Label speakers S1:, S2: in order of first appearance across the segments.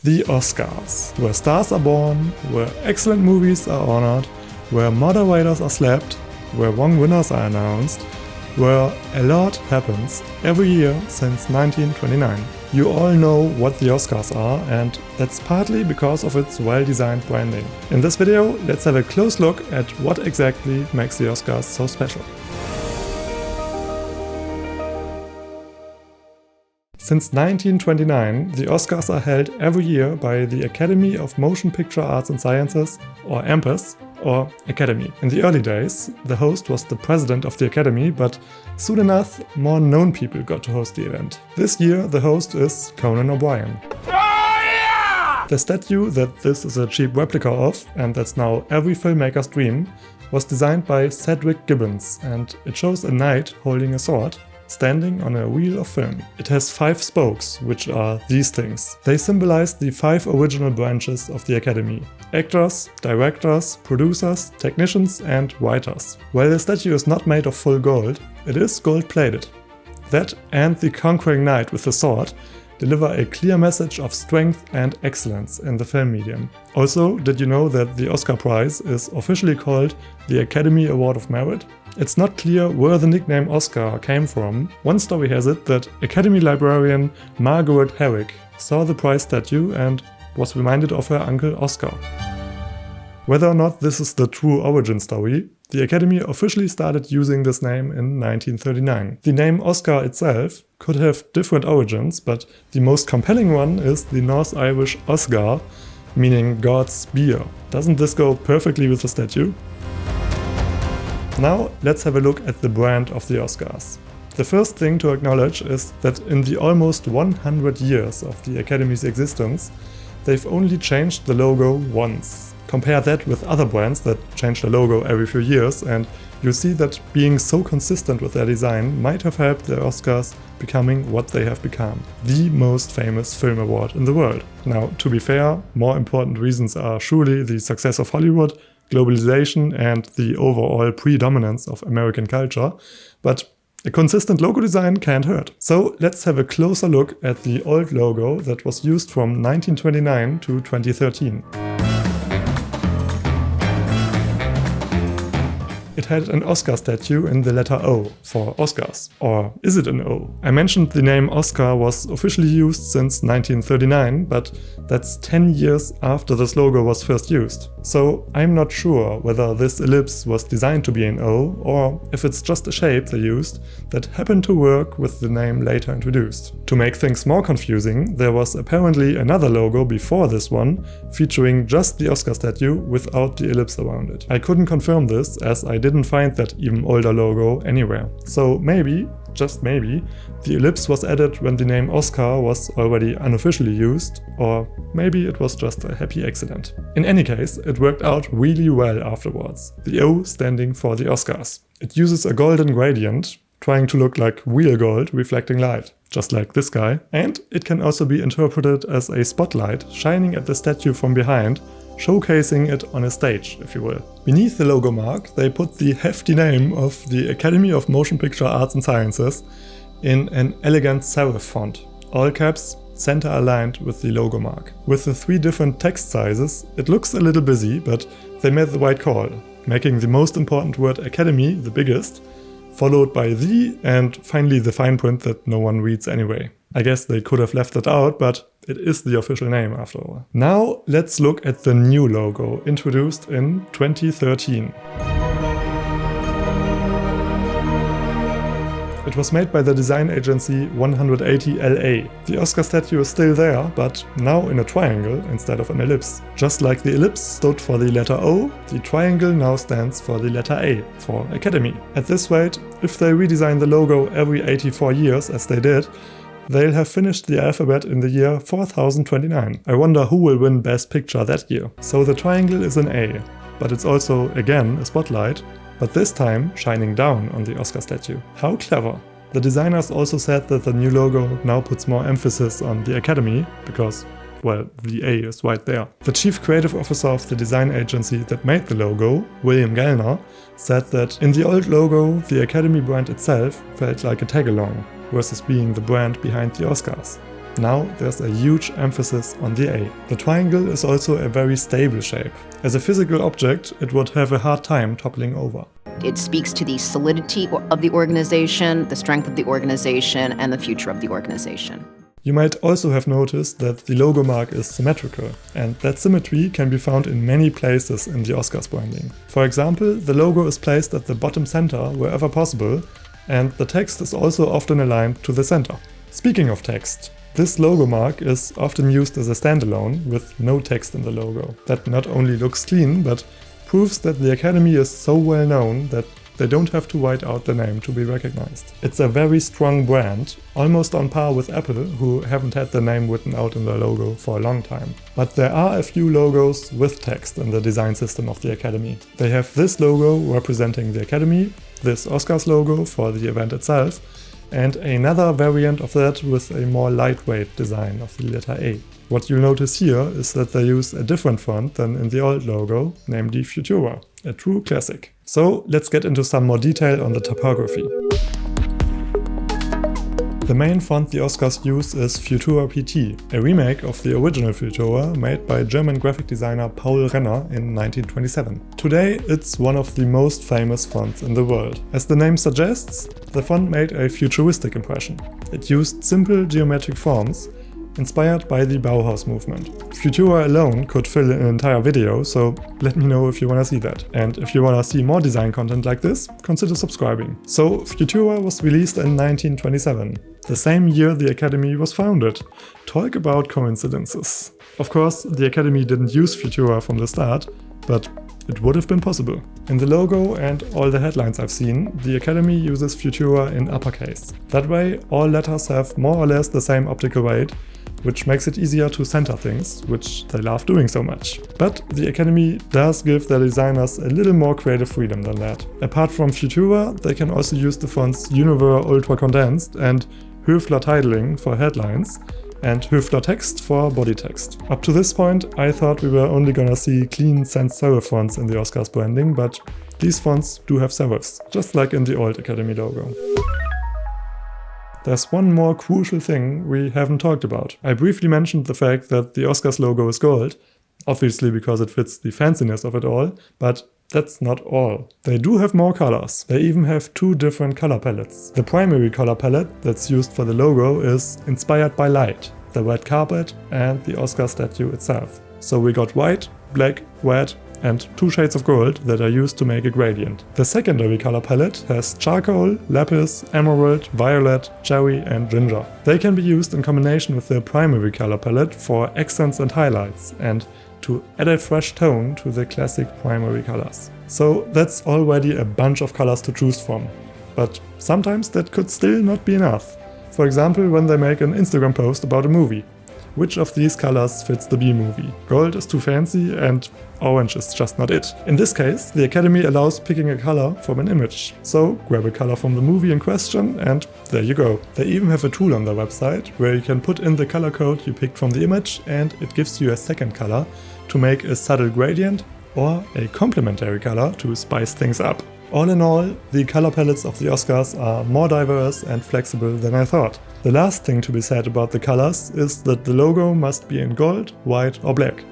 S1: The Oscars, where stars are born, where excellent movies are honored, where moderators are slapped, where wrong winners are announced, where a lot happens every year since 1929. You all know what the Oscars are, and that's partly because of its well-designed branding. In this video, let's have a close look at what exactly makes the Oscars so special. Since 1929, the Oscars are held every year by the Academy of Motion Picture Arts and Sciences, or AMPAS, or Academy. In the early days, the host was the president of the Academy, but soon enough, more known people got to host the event. This year, the host is Conan O'Brien. The statue that this is a cheap replica of, and that's now every filmmaker's dream, was designed by Cedric Gibbons, and it shows a knight holding a sword, standing on a reel of film. It has 5 spokes, which are these things. They symbolize the 5 original branches of the Academy: actors, directors, producers, technicians, and writers. While the statue is not made of full gold, it is gold-plated. That and the conquering knight with the sword deliver a clear message of strength and excellence in the film medium. Also, did you know that the Oscar Prize is officially called the Academy Award of Merit? It's not clear where the nickname Oscar came from. One story has it that Academy librarian Margaret Herrick saw the prize statue and was reminded of her uncle Oscar. Whether or not this is the true origin story, the Academy officially started using this name in 1939. The name Oscar itself could have different origins, but the most compelling one is the North Irish Osgar, meaning God's spear. Doesn't this go perfectly with the statue? Now let's have a look at the brand of the Oscars. The first thing to acknowledge is that in the almost 100 years of the Academy's existence, they've only changed the logo once. Compare that with other brands that change their logo every few years, and you'll see that being so consistent with their design might have helped the Oscars becoming what they have become: the most famous film award in the world. Now, to be fair, more important reasons are surely the success of Hollywood, globalization, and the overall predominance of American culture, but a consistent logo design can't hurt. So let's have a closer look at the old logo that was used from 1929 to 2013. It had an Oscar statue in the letter O for Oscars. Or is it an O? I mentioned the name Oscar was officially used since 1939, but that's 10 years after this logo was first used. So I'm not sure whether this ellipse was designed to be an O, or if it's just a shape they used that happened to work with the name later introduced. To make things more confusing, there was apparently another logo before this one, featuring just the Oscar statue without the ellipse around it. I couldn't confirm this, as I didn't find that even older logo anywhere. So maybe, just maybe, the ellipse was added when the name Oscar was already unofficially used, or maybe it was just a happy accident. In any case, it worked out really well afterwards, the O standing for the Oscars. It uses a golden gradient, trying to look like real gold reflecting light, just like this guy, and it can also be interpreted as a spotlight shining at the statue from behind, showcasing it on a stage, if you will. Beneath the logo mark, they put the hefty name of the Academy of Motion Picture Arts and Sciences in an elegant serif font, all caps, center aligned with the logo mark. With the 3 different text sizes, it looks a little busy, but they made the right call, making the most important word Academy the biggest, followed by the, and finally the fine print that no one reads anyway. I guess they could have left it out, but it is the official name after all. Now let's look at the new logo, introduced in 2013. It was made by the design agency 180 LA. The Oscar statue is still there, but now in a triangle instead of an ellipse. Just like the ellipse stood for the letter O, the triangle now stands for the letter A, for Academy. At this rate, if they redesign the logo every 84 years as they did, they'll have finished the alphabet in the year 4029. I wonder who will win Best Picture that year. So the triangle is an A, but it's also, again, a spotlight, but this time shining down on the Oscar statue. How clever. The designers also said that the new logo now puts more emphasis on the Academy, because, well, the A is right there. The chief creative officer of the design agency that made the logo, William Gellner, said that in the old logo, the Academy brand itself felt like a tag-along, versus being the brand behind the Oscars. Now there's a huge emphasis on the A. The triangle is also a very stable shape. As a physical object, it would have a hard time toppling over.
S2: It speaks to the solidity of the organization, the strength of the organization, and the future of the organization.
S1: You might also have noticed that the logo mark is symmetrical, and that symmetry can be found in many places in the Oscars branding. For example, the logo is placed at the bottom center wherever possible, and the text is also often aligned to the center. Speaking of text, this logo mark is often used as a standalone with no text in the logo. That not only looks clean, but proves that the Academy is so well known that they don't have to write out the name to be recognized. It's a very strong brand, almost on par with Apple, who haven't had the name written out in their logo for a long time. But there are a few logos with text in the design system of the Academy. They have this logo representing the Academy, this Oscars logo for the event itself, and another variant of that with a more lightweight design of the letter A. What you'll notice here is that they use a different font than in the old logo, namely Futura, a true classic. So let's get into some more detail on the typography. The main font the Oscars use is Futura PT, a remake of the original Futura made by German graphic designer Paul Renner in 1927. Today it's one of the most famous fonts in the world. As the name suggests, the font made a futuristic impression. It used simple geometric forms, inspired by the Bauhaus movement. Futura alone could fill an entire video, so let me know if you wanna see that. And if you wanna see more design content like this, consider subscribing. So Futura was released in 1927, the same year the Academy was founded. Talk about coincidences. Of course, the Academy didn't use Futura from the start, but it would have been possible. In the logo and all the headlines I've seen, the Academy uses Futura in uppercase. That way, all letters have more or less the same optical weight, which makes it easier to center things, which they love doing so much. But the Academy does give their designers a little more creative freedom than that. Apart from Futura, they can also use the fonts Univer Ultra Condensed and Höfler Titling for headlines, and Höfler Text for body text. Up to this point, I thought we were only gonna see clean sans serif fonts in the Oscars branding, but these fonts do have serifs, just like in the old Academy logo. There's one more crucial thing we haven't talked about. I briefly mentioned the fact that the Oscars logo is gold, obviously because it fits the fanciness of it all, but that's not all. They do have more colors. They even have two different color palettes. The primary color palette that's used for the logo is inspired by light, the red carpet and the Oscar statue itself. So we got white, black, red, and two shades of gold that are used to make a gradient. The secondary color palette has charcoal, lapis, emerald, violet, cherry, and ginger. They can be used in combination with the primary color palette for accents and highlights, and to add a fresh tone to the classic primary colors. So that's already a bunch of colors to choose from. But sometimes that could still not be enough. For example, when they make an Instagram post about a movie. Which of these colors fits the B-movie? Gold is too fancy and orange is just not it. In this case, the Academy allows picking a color from an image. So grab a color from the movie in question and there you go. They even have a tool on their website where you can put in the color code you picked from the image and it gives you a second color to make a subtle gradient or a complementary color to spice things up. All in all, the color palettes of the Oscars are more diverse and flexible than I thought. The last thing to be said about the colors is that the logo must be in gold, white or black.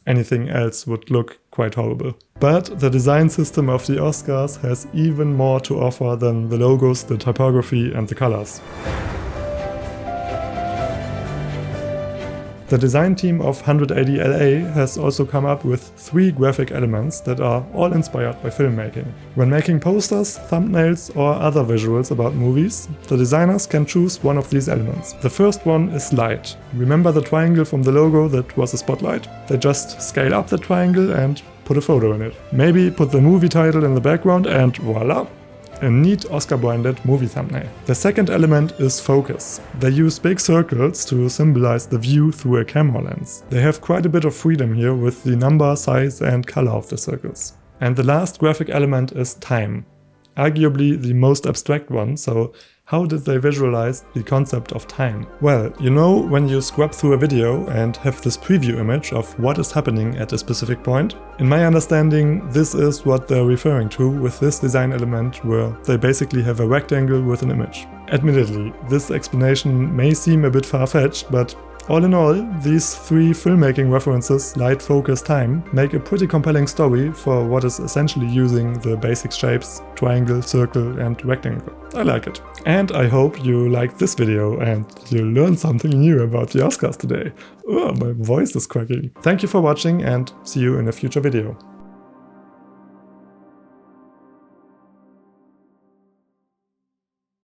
S1: Anything else would look quite horrible. But the design system of the Oscars has even more to offer than the logos, the typography and the colors. The design team of 180LA has also come up with 3 graphic elements that are all inspired by filmmaking. When making posters, thumbnails or other visuals about movies, the designers can choose one of these elements. The first one is light. Remember the triangle from the logo that was a spotlight? They just scale up the triangle and put a photo in it. Maybe put the movie title in the background and voila! A neat Oscar-branded movie thumbnail. The second element is focus. They use big circles to symbolize the view through a camera lens. They have quite a bit of freedom here with the number, size and color of the circles. And the last graphic element is time. Arguably the most abstract one, so how did they visualize the concept of time? Well, you know when you scrub through a video and have this preview image of what is happening at a specific point? In my understanding, this is what they're referring to with this design element where they basically have a rectangle with an image. Admittedly, this explanation may seem a bit far-fetched, but all in all, these 3 filmmaking references, light, focus, time, make a pretty compelling story for what is essentially using the basic shapes triangle, circle and rectangle. I like it. And I hope you liked this video and you learned something new about the Oscars today. Oh, my voice is cracking. Thank you for watching and see you in a future video.